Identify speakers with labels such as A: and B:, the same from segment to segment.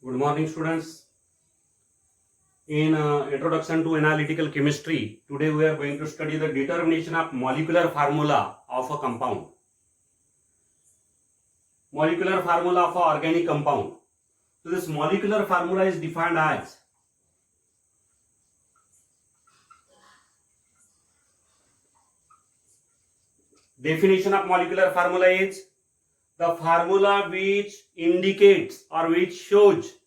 A: Good morning, students. In Introduction to Analytical Chemistry, today we are going to study the determination of molecular formula of a compound. Molecular formula of an organic compound. So this molecular formula is defined as definition of molecular formula is the formula which indicates or which shows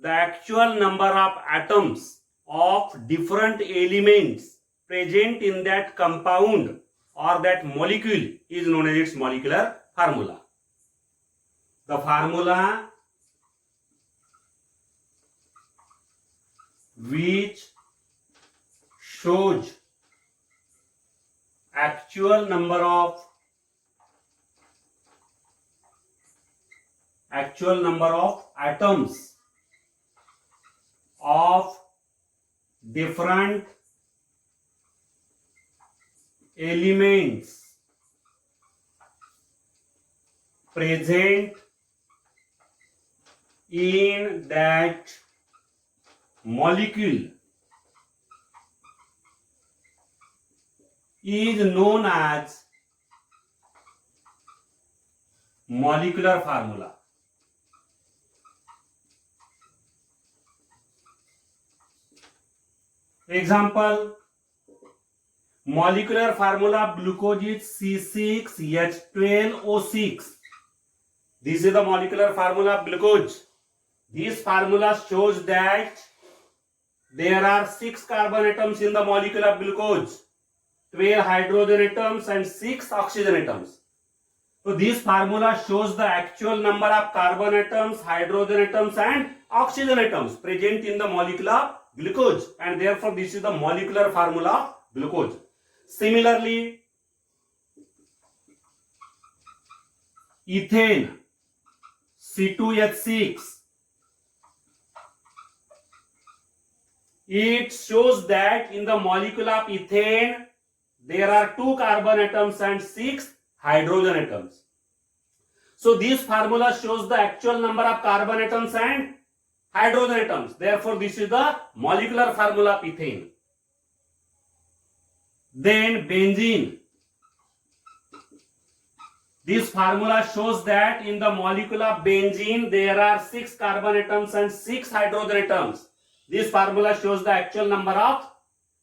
A: the actual number of atoms of different elements present in that compound or that molecule is known as its molecular formula. The formula which shows actual number of atoms of different elements present in that molecule is known as molecular formula. Example, molecular formula of glucose is C6H12O6. This is the molecular formula of glucose. This formula shows that there are 6 carbon atoms in the molecule of glucose, 12 hydrogen atoms and 6 oxygen atoms. So this formula shows the actual number of carbon atoms, hydrogen atoms and oxygen atoms present in the molecule of glucose, and therefore this is the molecular formula of glucose. Similarly, ethane C2H6, it shows that in the molecule of ethane there are 2 carbon atoms and 6 hydrogen atoms. So this formula shows the actual number of carbon atoms and hydrogen atoms. Therefore this is the molecular formula of ethane. Then benzene. This formula shows that in the molecule of benzene there are 6 carbon atoms and 6 hydrogen atoms. This formula shows the actual number of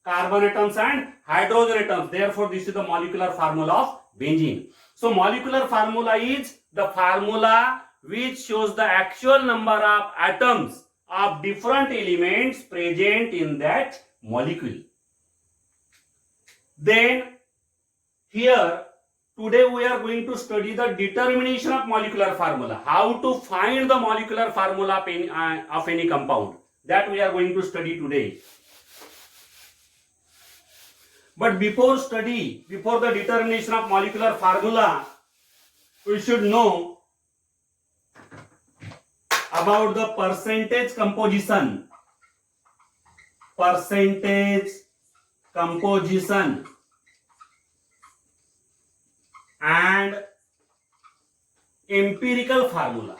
A: carbon atoms and hydrogen atoms. Therefore this is the molecular formula of benzene. So molecular formula is the formula which shows the actual number of atoms of different elements present in that molecule. Then here today we are going to study the determination of molecular formula. How to find the molecular formula of any compound. That we are going to study today. But before the determination of molecular formula, we should know about the percentage composition and empirical formula.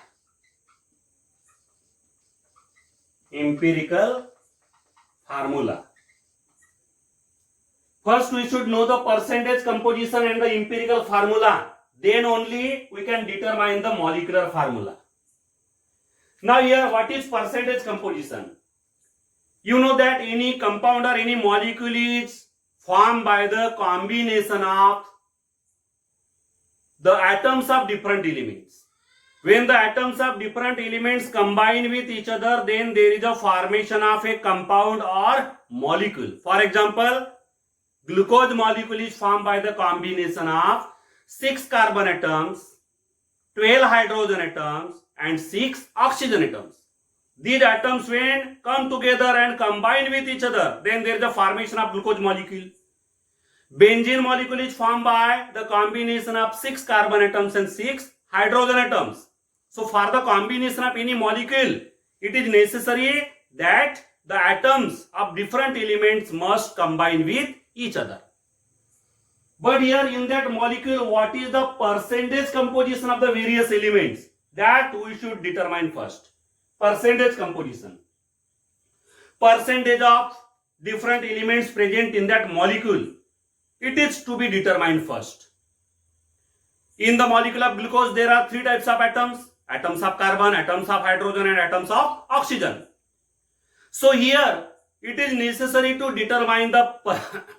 A: First we should know the percentage composition and the empirical formula. Then only we can determine the molecular formula. Now here, what is percentage composition? You know that any compound or any molecule is formed by the combination of the atoms of different elements. When the atoms of different elements combine with each other, then there is a formation of a compound or molecule. For example, glucose molecule is formed by the combination of 6 carbon atoms, 12 hydrogen atoms and 6 oxygen atoms. These atoms when come together and combine with each other, then there is a formation of glucose molecule. Benzene molecule is formed by the combination of 6 carbon atoms and 6 hydrogen atoms. So for the combination of any molecule, it is necessary that the atoms of different elements must combine with each other. But here in that molecule, what is the percentage composition of the various elements? That we should determine first. percentage composition. Percentage of different elements present in that molecule. It is to be determined first. In the molecule of glucose, there are three types of atoms. Atoms of carbon, atoms of hydrogen, and atoms of oxygen. So here, it is necessary to determine the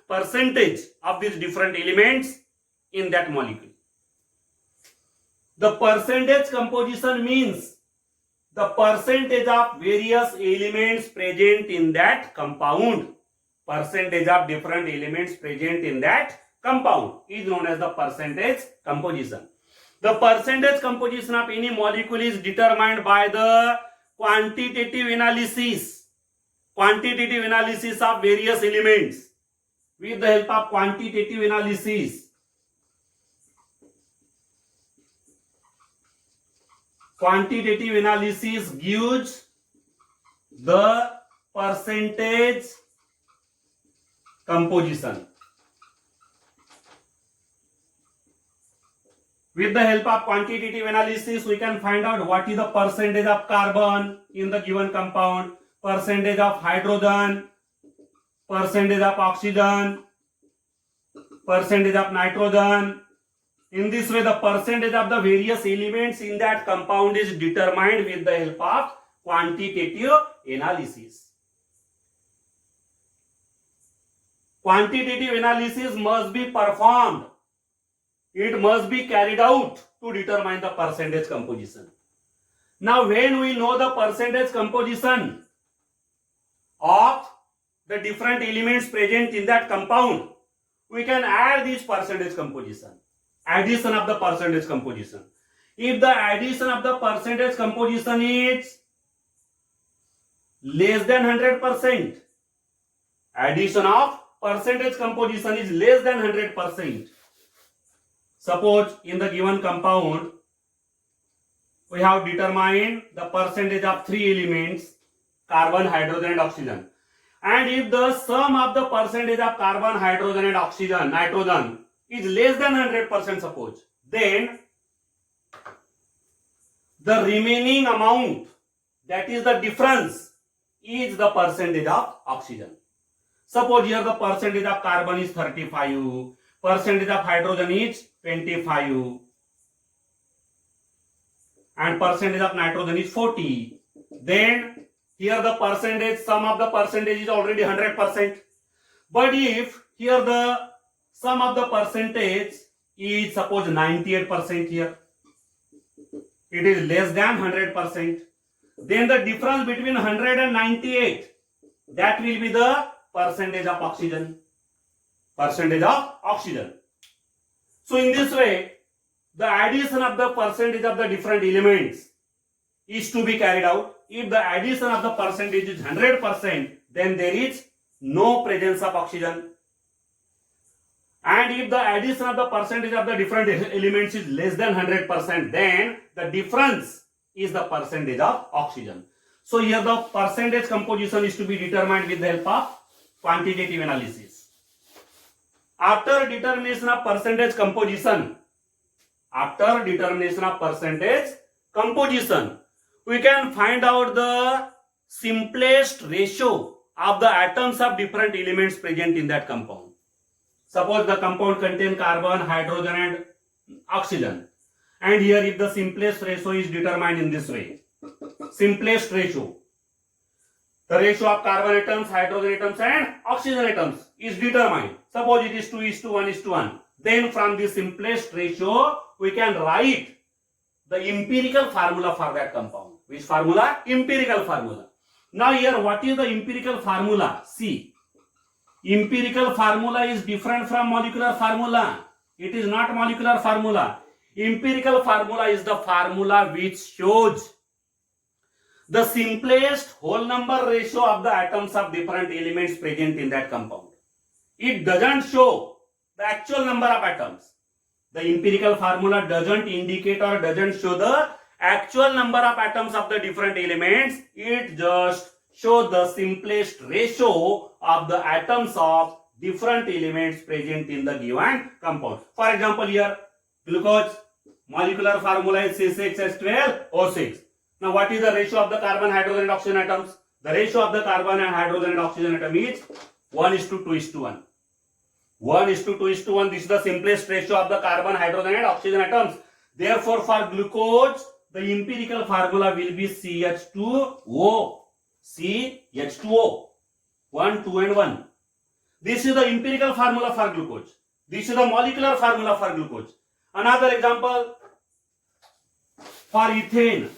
A: percentage of these different elements in that molecule. The percentage composition means the percentage of various elements present in that compound. Percentage of different elements present in that compound is known as the percentage composition. The percentage composition of any molecule is determined by the quantitative analysis of various elements. With the help of quantitative analysis, quantitative analysis gives the percentage composition. With the help of quantitative analysis, we can find out what is the percentage of carbon in the given compound, percentage of hydrogen, percentage of oxygen, percentage of nitrogen. In this way, the percentage of the various elements in that compound is determined with the help of quantitative analysis. Quantitative analysis must be performed. It must be carried out to determine the percentage composition. Now, when we know the percentage composition of the different elements present in that compound, we can add this percentage composition. Addition of the percentage composition. If the addition of the percentage composition is less than 100%, addition of percentage composition is less than 100%. Suppose in the given compound, we have determined the percentage of three elements, carbon, hydrogen and oxygen. And if the sum of the percentage of carbon, hydrogen and oxygen, nitrogen is less than 100% suppose, then the remaining amount, that is the difference, is the percentage of oxygen. Suppose here the percentage of carbon is 35, percentage of hydrogen is 25 and percentage of nitrogen is 40. Then here the percentage, sum of the percentage is already 100%. But if here the sum of the percentage is suppose 98% here, it is less than 100%. Then the difference between 100 and 98, that will be the percentage of oxygen. Percentage of oxygen. So in this way, the addition of the percentage of the different elements is to be carried out. If the addition of the percentage is 100%, then there is no presence of oxygen. And if the addition of the percentage of the different elements is less than 100%, then the difference is the percentage of oxygen. So here the percentage composition is to be determined with the help of quantitative analysis. After determination of percentage composition, we can find out the simplest ratio of the atoms of different elements present in that compound. Suppose the compound contains carbon, hydrogen and oxygen. And here if the simplest ratio is determined in this way. Simplest ratio. The ratio of carbon atoms, hydrogen atoms and oxygen atoms is determined. Suppose it is 2:1:1. Then from the simplest ratio, we can write the empirical formula for that compound. Which formula? Empirical formula. Now here what is the empirical formula? See, empirical formula is different from molecular formula. It is not molecular formula. Empirical formula is the formula which shows the simplest whole number ratio of the atoms of different elements present in that compound. It doesn't show the actual number of atoms. The empirical formula doesn't indicate or doesn't show the actual number of atoms of the different elements. It just shows the simplest ratio of the atoms of different elements present in the given compound. For example, here glucose molecular formula is C6H12O6. Now what is the ratio of the carbon, hydrogen and oxygen atoms? The ratio of the carbon and hydrogen and oxygen atom is 1:2:1. 1:2:1. This is the simplest ratio of the carbon, hydrogen and oxygen atoms. Therefore, for glucose, the empirical formula will be CH2O. CH2O. 1, 2 and 1. This is the empirical formula for glucose. This is the molecular formula for glucose. Another example for ethane.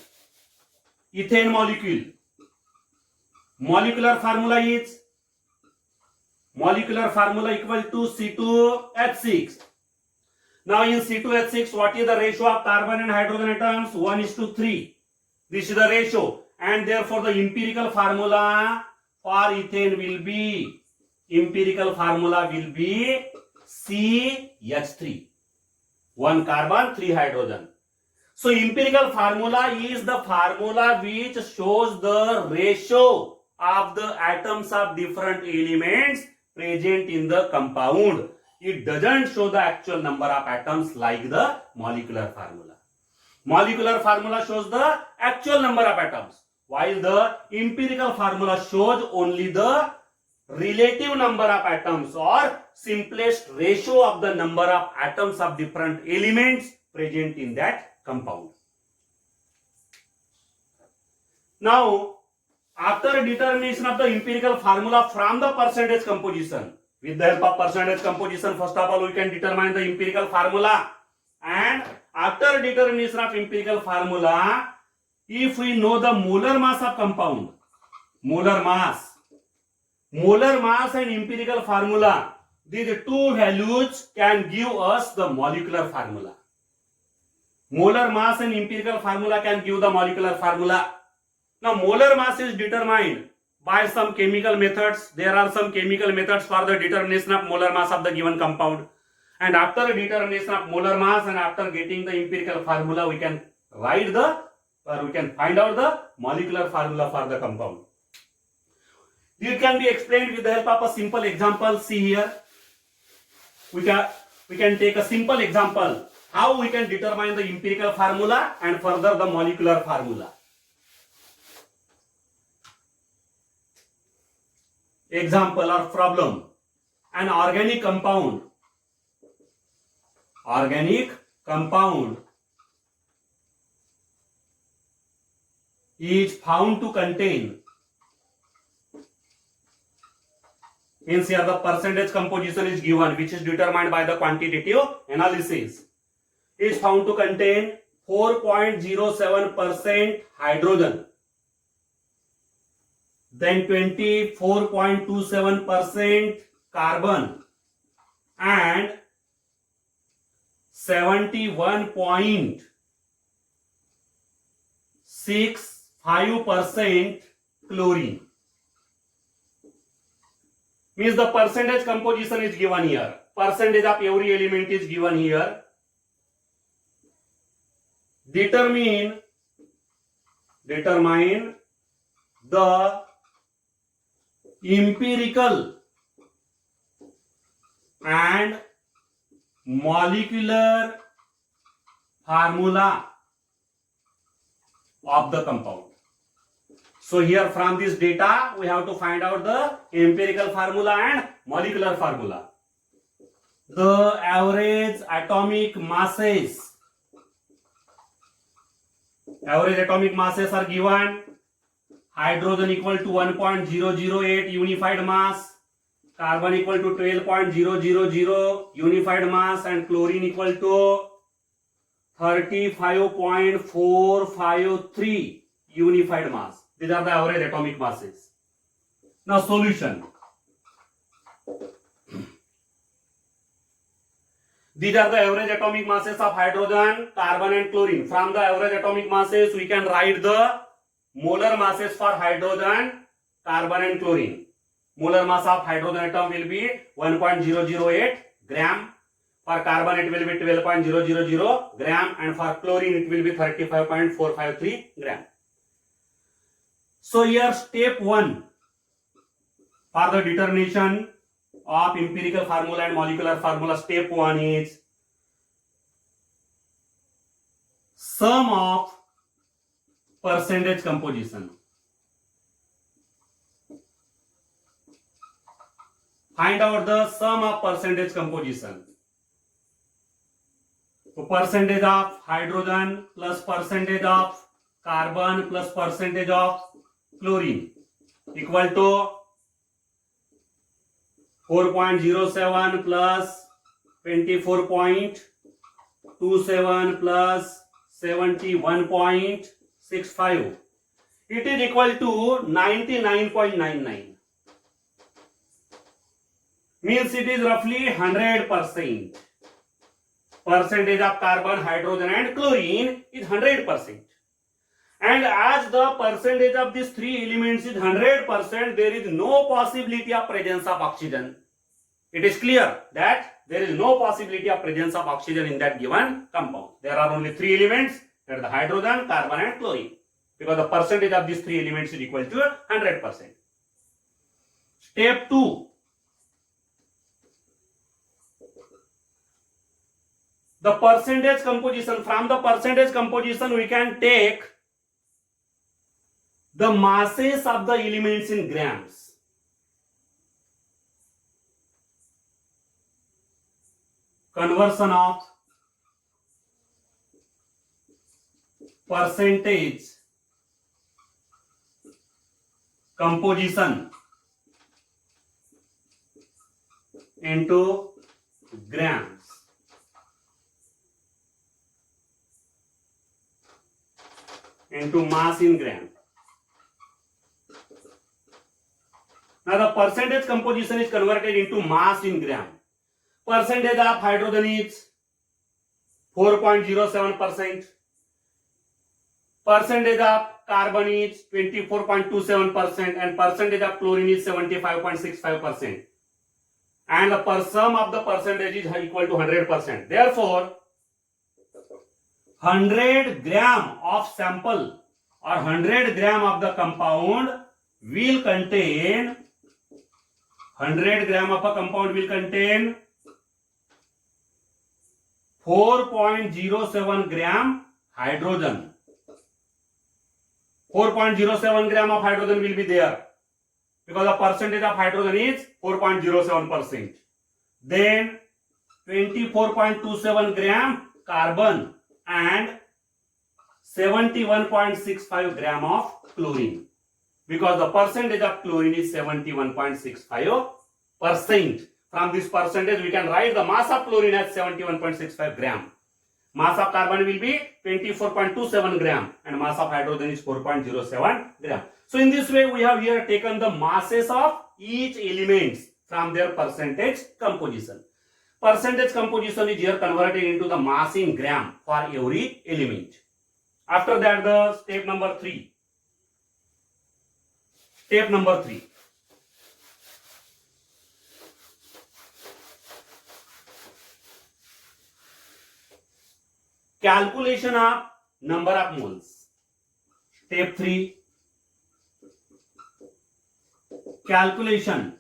A: Ethane molecule. Molecular formula is equal to C2H6. Now in C2H6, what is the ratio of carbon and hydrogen atoms? 1:3. This is the ratio, and therefore the empirical formula for ethane will be CH3. 1 carbon, 3 hydrogen. So empirical formula is the formula which shows the ratio of the atoms of different elements present in the compound. It doesn't show the actual number of atoms like the molecular formula. Molecular formula shows the actual number of atoms, while the empirical formula shows only the relative number of atoms or simplest ratio of the number of atoms of different elements present in that compound. Now, after determination of the empirical formula from the percentage composition, with the help of percentage composition, first of all we can determine the empirical formula, and after determination of empirical formula, if we know the molar mass of compound, molar mass and empirical formula, these two values can give us the molecular formula. Molar mass and empirical formula can give the molecular formula. Now molar mass is determined by some chemical methods. There are some chemical methods for the determination of molar mass of the given compound. And after determination of molar mass and after getting the empirical formula, we can find out the molecular formula for the compound. It can be explained with the help of a simple example. See here, we can take a simple example how we can determine the empirical formula and further the molecular formula. Example or problem: an organic compound is found to contain, means here the percentage composition is given, which is determined by the quantitative analysis, is found to contain 4.07% hydrogen, then 24.27% carbon and 71.65% chlorine. Means the percentage composition is given here. Percentage of every element is given here. Determine the empirical and molecular formula of the compound. So here from this data we have to find out the empirical formula and molecular formula. The average atomic masses are given. Hydrogen equal to 1.008 unified mass, carbon equal to 12.000 unified mass, and chlorine equal to 35.453 unified mass. These are the average atomic masses. Now solution. These are the average atomic masses of hydrogen, carbon and chlorine. From the average atomic masses we can write the molar masses for hydrogen, carbon and chlorine. Molar mass of hydrogen atom will be 1.008 gram. For carbon it will be 12.000 gram, and for chlorine it will be 35.453 gram. So here step 1 for the determination of empirical formula and molecular formula. Step 1 is sum of percentage composition. Find out the sum of percentage composition. So percentage of hydrogen plus percentage of carbon plus percentage of chlorine equal to 4.07 plus 24.27 plus 71.65. It is equal to 99.99. Means it is roughly 100%. Percentage of carbon, hydrogen and chlorine is 100%. And as the percentage of these three elements is 100%, there is no possibility of presence of oxygen. It is clear that there is no possibility of presence of oxygen in that given compound. There are only three elements, that is the hydrogen, carbon and chlorine. Because the percentage of these three elements is equal to 100%. Step 2. The percentage composition. From the percentage composition we can take the masses of the elements in grams. Conversion of percentage composition into grams. Into mass in gram. Now the percentage composition is converted into mass in gram. Percentage of hydrogen is 4.07%. Percentage of carbon is 24.27% and percentage of chlorine is 75.65%. And the sum of the percentage is equal to 100%. Therefore, 100 gram of sample or 100 gram of the compound will contain 100 gram of a compound will contain 4.07 gram hydrogen. 4.07 gram of hydrogen will be there because the percentage of hydrogen is 4.07%. Then 24.27 gram carbon and 71.65 gram of chlorine, because the percentage of chlorine is 71.65%. From this percentage we can write the mass of chlorine as 71.65 gram. Mass of carbon will be 24.27 gram and mass of hydrogen is 4.07 gram. So in this way we have here taken the masses of each elements from their percentage composition. Percentage composition is here converted into the mass in gram for every element. After that, the step number 3. Step number 3. Calculation of number of moles. Step 3. Calculation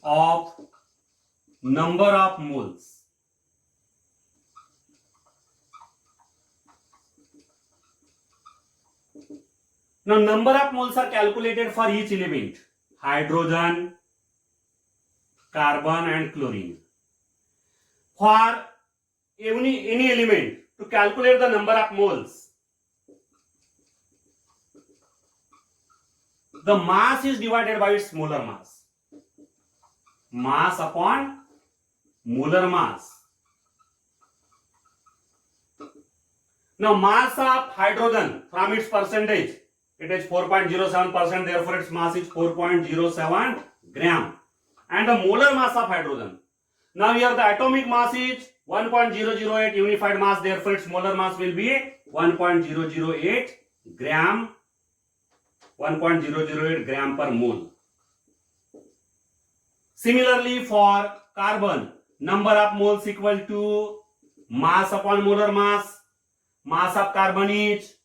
A: of number of moles. Now number of moles are calculated for each element: hydrogen, carbon and chlorine. For any element, to calculate the number of moles, the mass is divided by its molar mass. Mass upon molar mass. Now mass of hydrogen from its percentage, it is 4.07%, therefore its mass is 4.07 gram. And the molar mass of hydrogen. Now here the atomic mass is 1.008 unified mass, therefore its molar mass will be 1.008 gram. 1.008 gram per mole. Similarly for carbon, number of moles equal to mass upon molar mass. Mass of carbon is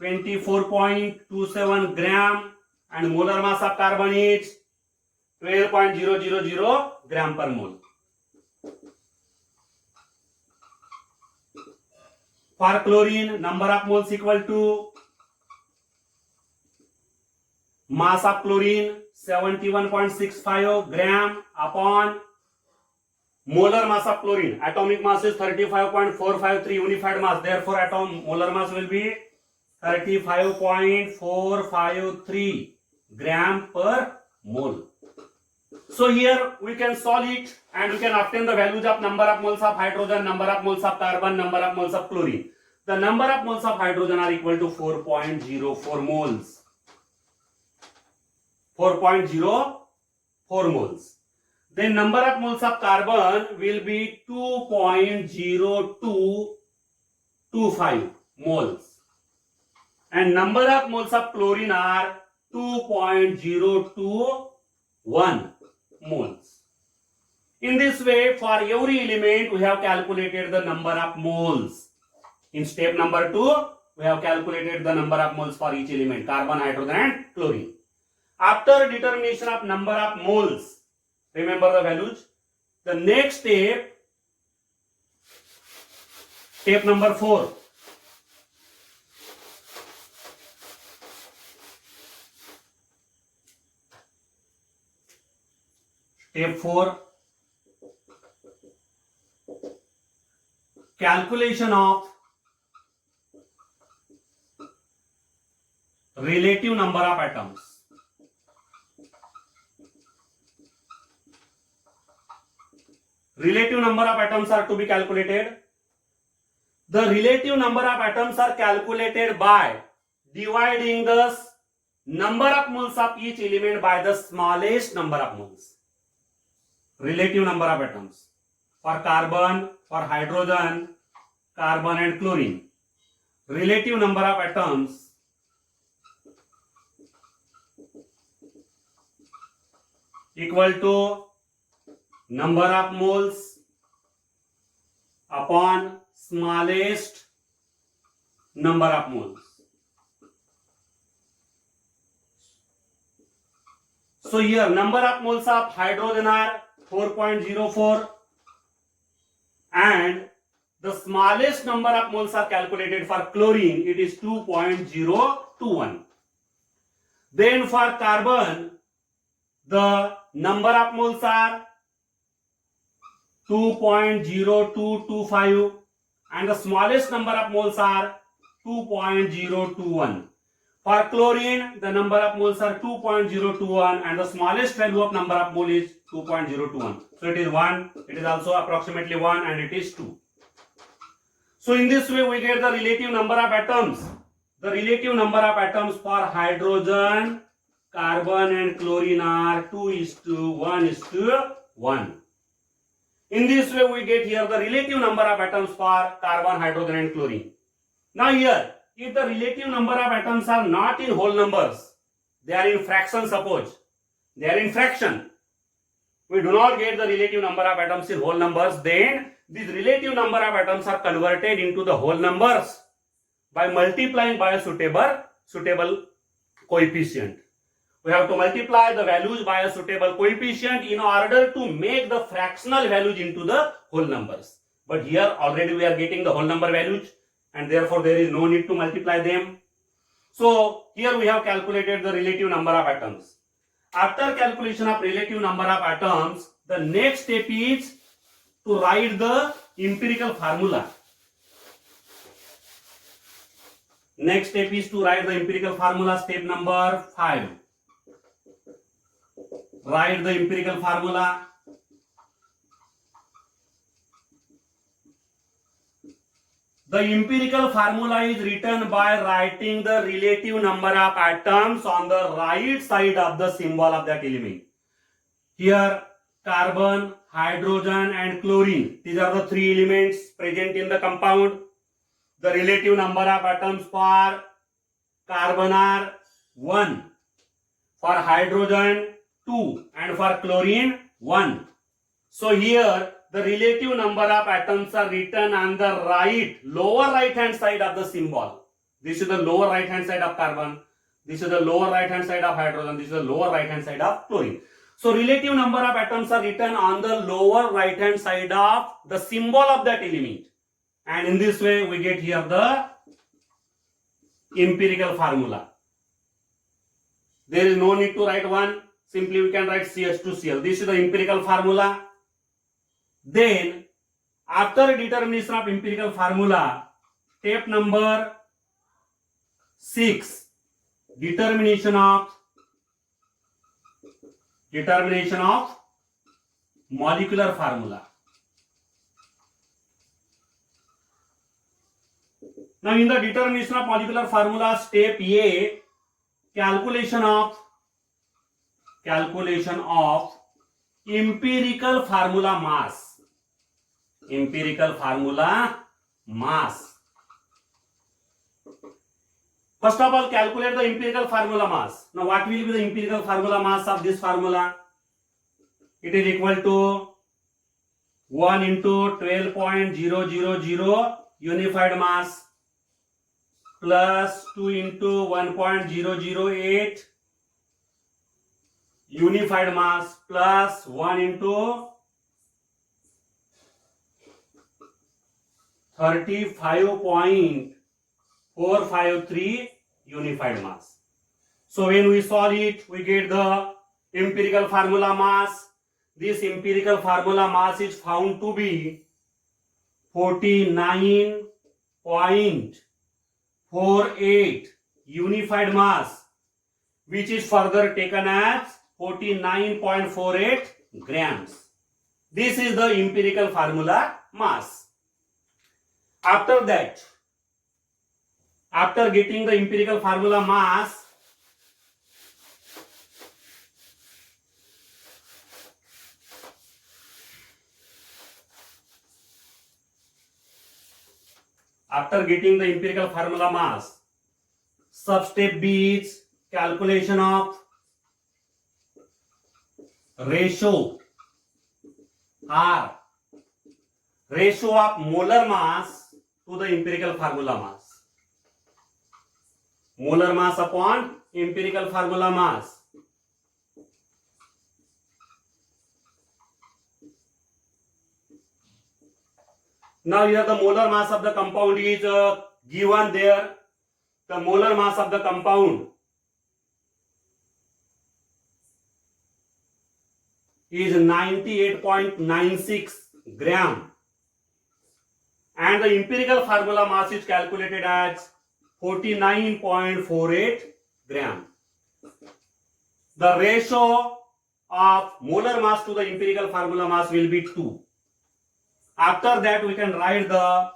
A: 24.27 gram and molar mass of carbon is 12.000 gram per mole. For chlorine, number of moles equal to mass of chlorine 71.65 gram upon molar mass of chlorine. Atomic mass is 35.453 unified mass. Therefore, molar mass will be 35.453 gram per mole. So here we can solve it and we can obtain the values of number of moles of hydrogen, number of moles of carbon, number of moles of chlorine. The number of moles of hydrogen are equal to 4.04 moles. 4.04 moles. Then number of moles of carbon will be 2.0225 moles. And number of moles of chlorine are 2.021 moles. In this way, for every element, we have calculated the number of moles. In step number 2, we have calculated the number of moles for each element, carbon, hydrogen and chlorine. After determination of number of moles, remember the values. The next step, step number 4. Step 4, calculation of relative number of atoms. Relative number of atoms are to be calculated. The relative number of atoms are calculated by dividing the number of moles of each element by the smallest number of moles. Relative number of atoms for carbon, for hydrogen, carbon and chlorine. Relative number of atoms equal to number of moles upon smallest number of moles. So here number of moles of hydrogen are 4.04 and the smallest number of moles are calculated for chlorine, it is 2.021. Then for carbon, the number of moles are 2.0225 and the smallest number of moles are 2.021. For chlorine, the number of moles are 2.021 and the smallest value of number of mole is 2.021. So it is 1, it is also approximately 1 and it is 2. So in this way we get the relative number of atoms. The relative number of atoms for hydrogen, carbon and chlorine are 2:1:1. In this way we get here the relative number of atoms for carbon, hydrogen and chlorine. Now here, if the relative number of atoms are not in whole numbers, they are in fraction, suppose they are in fraction, we do not get the relative number of atoms in whole numbers, then these relative number of atoms are converted into the whole numbers by multiplying by a suitable coefficient. We have to multiply the values by a suitable coefficient in order to make the fractional values into the whole numbers. But here already we are getting the whole number values and therefore there is no need to multiply them. So here we have calculated the relative number of atoms. After calculation of relative number of atoms, the next step is to write the empirical formula. Next step is to write the empirical formula, step number 5. Write the empirical formula. The empirical formula is written by writing the relative number of atoms on the right side of the symbol of that element. Here carbon, hydrogen and chlorine, these are the three elements present in the compound. The relative number of atoms for carbon are 1, for hydrogen 2 and for chlorine 1. So here the relative number of atoms are written on the lower right hand side of the symbol. This is the lower right hand side of carbon, this is the lower right hand side of hydrogen, this is the lower right hand side of chlorine. So relative number of atoms are written on the lower right hand side of the symbol of that element. and in this way we get here the empirical formula. There is no need to write one, simply we can write CH2Cl. This is the empirical formula. Then after determination of empirical formula, step number 6, determination of molecular formula. Now in the determination of molecular formula, step A, calculation of empirical formula mass. First of all, calculate the empirical formula mass. Now what will be the empirical formula mass of this formula? It is equal to 1 into 12.000 unified mass plus 2 into 1.008 unified mass plus 1 into 35.453 unified mass. So when we solve it, we get the empirical formula mass. This empirical formula mass is found to be 49.48 unified mass, which is further taken as 49.48 grams. This is the empirical formula mass. After that, after getting the empirical formula mass, sub-step B is calculation of ratio R, ratio of molar mass to the empirical formula mass. Molar mass upon empirical formula mass. Now here the molar mass of the compound is given there. The molar mass of the compound is 98.96 gram, and the empirical formula mass is calculated as 49.48 gram. The ratio of molar mass to the empirical formula mass will be 2. After that, we can write the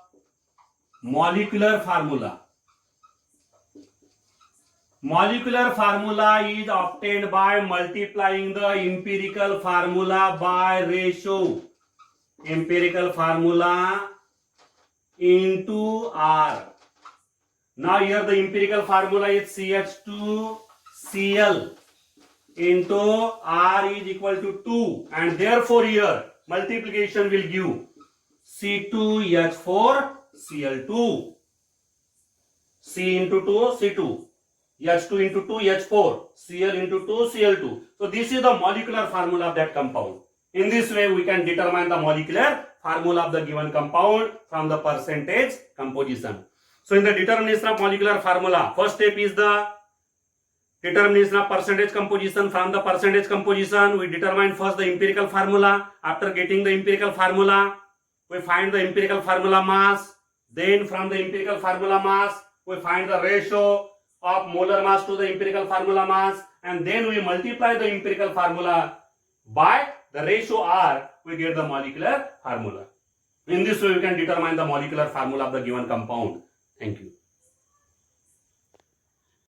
A: molecular formula. Molecular formula is obtained by multiplying the empirical formula by ratio. Empirical formula into R. Now here the empirical formula is CH2Cl into R is equal to 2, and therefore here multiplication will give C2H4Cl2. C into 2, C2. H2 into 2, H4. Cl into 2, Cl2. So this is the molecular formula of that compound. In this way, we can determine the molecular formula of the given compound from the percentage composition. So in the determination of molecular formula, first step is the determination of percentage composition. From the percentage composition, we determine first the empirical formula. After getting the empirical formula, we find the empirical formula mass. Then from the empirical formula mass, we find the ratio of molar mass to the empirical formula mass, and then we multiply the empirical formula by the ratio R, we get the molecular formula. In this way, we can determine the molecular formula of the given compound. Thank you.